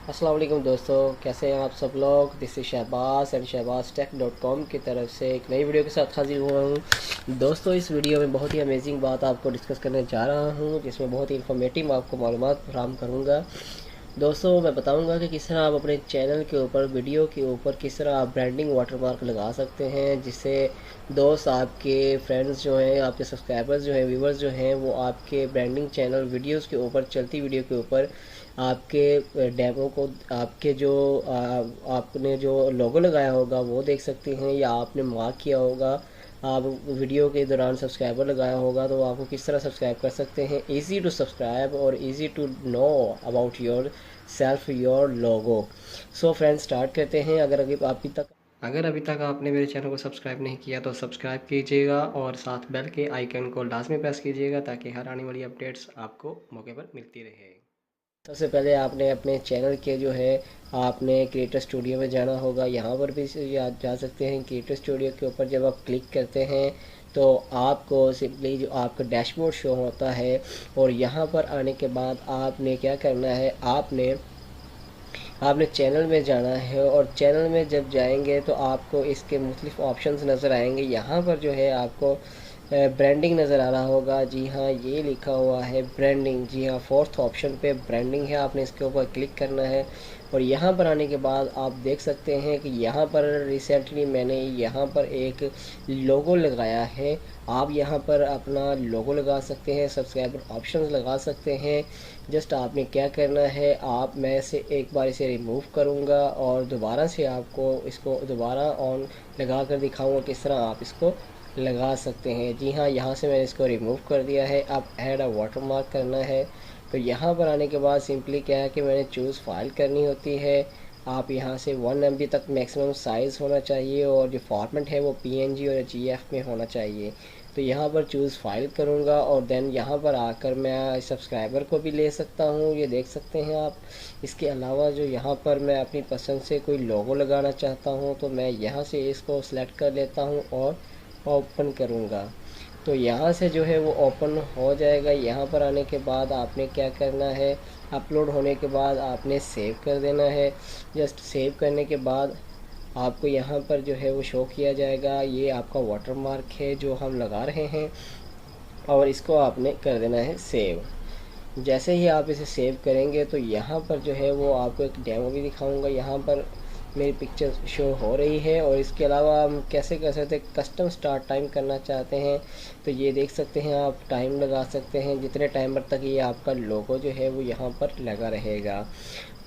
अस्सलाम वालेकुम दोस्तों, कैसे हैं आप सब लोग। This is Shahbaz and shahbaztech.com की तरफ से एक नई वीडियो के साथ हाजिर हुआ हूँ। दोस्तों, इस वीडियो में बहुत ही अमेजिंग बात आपको डिस्कस करने जा रहा हूँ, जिसमें बहुत ही इन्फॉर्मेटिव आपको मालूमात फराहम करूँगा। दोस्तों, मैं बताऊंगा कि किस तरह आप अपने चैनल के ऊपर, वीडियो के ऊपर किस तरह आप ब्रांडिंग वाटरमार्क लगा सकते हैं, जिससे दोस्त, आपके फ्रेंड्स जो हैं, आपके सब्सक्राइबर्स जो हैं, व्यूवर्स जो हैं, वो आपके ब्रांडिंग चैनल वीडियोस के ऊपर, चलती वीडियो के ऊपर आपके डेमो को, आपके जो आपने जो लोगो लगाया होगा वो देख सकते हैं, या आपने मार्क किया होगा, आप वीडियो के दौरान सब्सक्राइबर लगाया होगा तो आपको किस तरह सब्सक्राइब कर सकते हैं। इजी टू सब्सक्राइब और easy to know about yourself, your logo. So friends, start करते हैं। अगर अभी तक आपने मेरे चैनल को सब्सक्राइब नहीं किया तो सब्सक्राइब कीजिएगा और साथ बेल के आइकन को लाजमी प्रेस कीजिएगा, ताकि हर आने वाली अपडेट्स आपको मौके पर मिलती रहे। सबसे पहले आपने अपने चैनल के जो है, आपने क्रिएटर स्टूडियो में जाना होगा। यहाँ पर भी जा सकते हैं। क्रिएटर स्टूडियो के ऊपर जब आप क्लिक करते हैं तो आपको सिंपली जो आपका डैशबोर्ड शो होता है, और यहाँ पर आने के बाद आपने क्या करना है, आपने आपने चैनल में जाना है, और चैनल में जब जाएंगे तो आपको इसके मुख्तलिफ ऑप्शंस नज़र आएंगे। यहाँ पर जो है आपको ब्रांडिंग नज़र आ रहा होगा। जी हाँ, ये लिखा हुआ है ब्रांडिंग। जी हाँ, फोर्थ ऑप्शन पे ब्रांडिंग है, आपने इसके ऊपर क्लिक करना है। और यहाँ पर आने के बाद आप देख सकते हैं कि यहाँ पर रिसेंटली मैंने यहाँ पर एक लोगो लगाया है। आप यहाँ पर अपना लोगो लगा सकते हैं, सब्सक्राइबर ऑप्शंस लगा सकते हैं। जस्ट आपने क्या करना है, आप, मैं इसे एक बार इसे रिमूव करूँगा और दोबारा से आपको इसको दोबारा ऑन लगा कर दिखाऊँगा किस तरह आप इसको लगा सकते हैं। जी हाँ, यहाँ से मैंने इसको रिमूव कर दिया है। अब ऐड अ वाटर मार्क करना है। तो यहाँ पर आने के बाद सिंपली क्या है कि मैंने चूज़ फाइल करनी होती है। आप यहाँ से 1 MB तक मैक्सिमम साइज़ होना चाहिए, और जो फॉर्मेट है वो PNG और GF में होना चाहिए। तो यहाँ पर चूज़ फाइल करूँगा, और देन यहाँ पर आकर मैं सब्सक्राइबर को भी ले सकता हूँ, ये देख सकते हैं आप। इसके अलावा जो यहाँ पर मैं अपनी पसंद से कोई लोगो लगाना चाहता हूँ तो मैं यहाँ से इसको सेलेक्ट कर लेता हूँ और ओपन करूँगा। तो यहाँ से जो है वो ओपन हो जाएगा। यहाँ पर आने के बाद आपने क्या करना है, अपलोड होने के बाद आपने सेव कर देना है। जस्ट सेव करने के बाद आपको यहाँ पर जो है वो शो किया जाएगा, ये आपका वाटरमार्क है जो हम लगा रहे हैं, और इसको आपने कर देना है सेव। जैसे ही आप इसे सेव करेंगे तो यहाँ पर जो है वो आपको एक डेमो भी दिखाऊंगा। यहाँ पर मेरी पिक्चर शो हो रही है, और इसके अलावा हम कैसे कर सकते हैं, कस्टम स्टार्ट टाइम करना चाहते हैं तो ये देख सकते हैं आप, टाइम लगा सकते हैं जितने टाइमर तक ये आपका लोगो जो है वो यहाँ पर लगा रहेगा।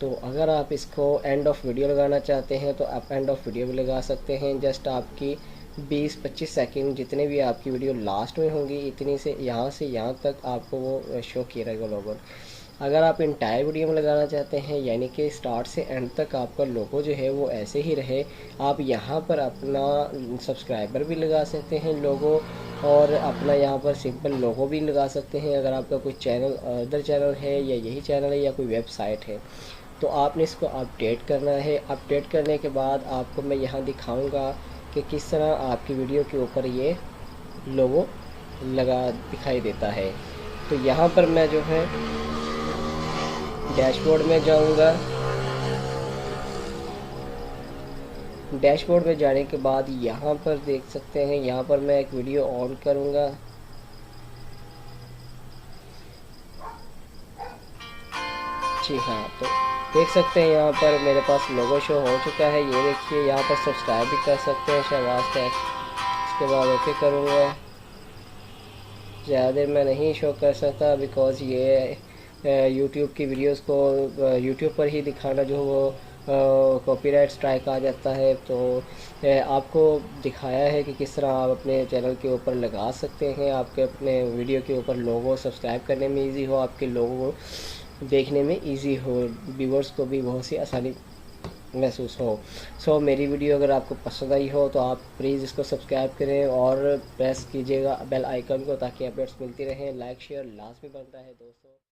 तो अगर आप इसको एंड ऑफ वीडियो लगाना चाहते हैं तो आप एंड ऑफ वीडियो भी लगा सकते हैं। जस्ट आपकी 20-25 सेकंड जितने भी आपकी वीडियो लास्ट में होंगी, इतनी से यहाँ तक आपको वो शो किया रहेगा लोगो। अगर आप इंटायर वीडियो में लगाना चाहते हैं, यानी कि स्टार्ट से एंड तक आपका लोगो जो है वो ऐसे ही रहे, आप यहाँ पर अपना सब्सक्राइबर भी लगा सकते हैं लोगो, और अपना यहाँ पर सिंपल लोगो भी लगा सकते हैं। अगर आपका कोई चैनल, अदर चैनल है, या यही चैनल है, या कोई वेबसाइट है, तो आपने इसको अपडेट करना है। अपडेट करने के बाद आपको मैं यहाँ दिखाऊंगा कि किस तरह आपकी वीडियो के ऊपर ये लोगो लगा दिखाई देता है। तो यहाँ पर मैं जो है डैशबोर्ड में जाऊंगा। डैशबोर्ड में जाने के बाद यहाँ पर देख सकते हैं, यहाँ पर मैं एक वीडियो ऑन करूँगा। जी हाँ, तो देख सकते हैं यहाँ पर मेरे पास लोगो शो हो चुका है। ये देखिए, यहाँ पर सब्सक्राइब भी कर सकते हैं, शहबाज टेक। इसके बाद ओके करूँगा। ज़्यादा देर मैं नहीं शो कर सकता, बिकॉज़ ये यूट्यूब की वीडियोस को यूट्यूब पर ही दिखाना जो वो कॉपीराइट स्ट्राइक आ जाता है। तो आपको दिखाया है कि किस तरह आप अपने चैनल के ऊपर लगा सकते हैं, आपके अपने वीडियो के ऊपर लोगो सब्सक्राइब करने में इजी हो, आपके लोगों को देखने में इजी हो, व्यूवर्स को भी बहुत सी आसानी महसूस हो। सो मेरी वीडियो अगर आपको पसंद आई हो तो आप प्लीज़ इसको सब्सक्राइब करें और प्रेस कीजिएगा बेल आइकन को, ताकि अपडेट्स मिलती रहें। लाइक शेयर लाजमी बनता है दोस्तों।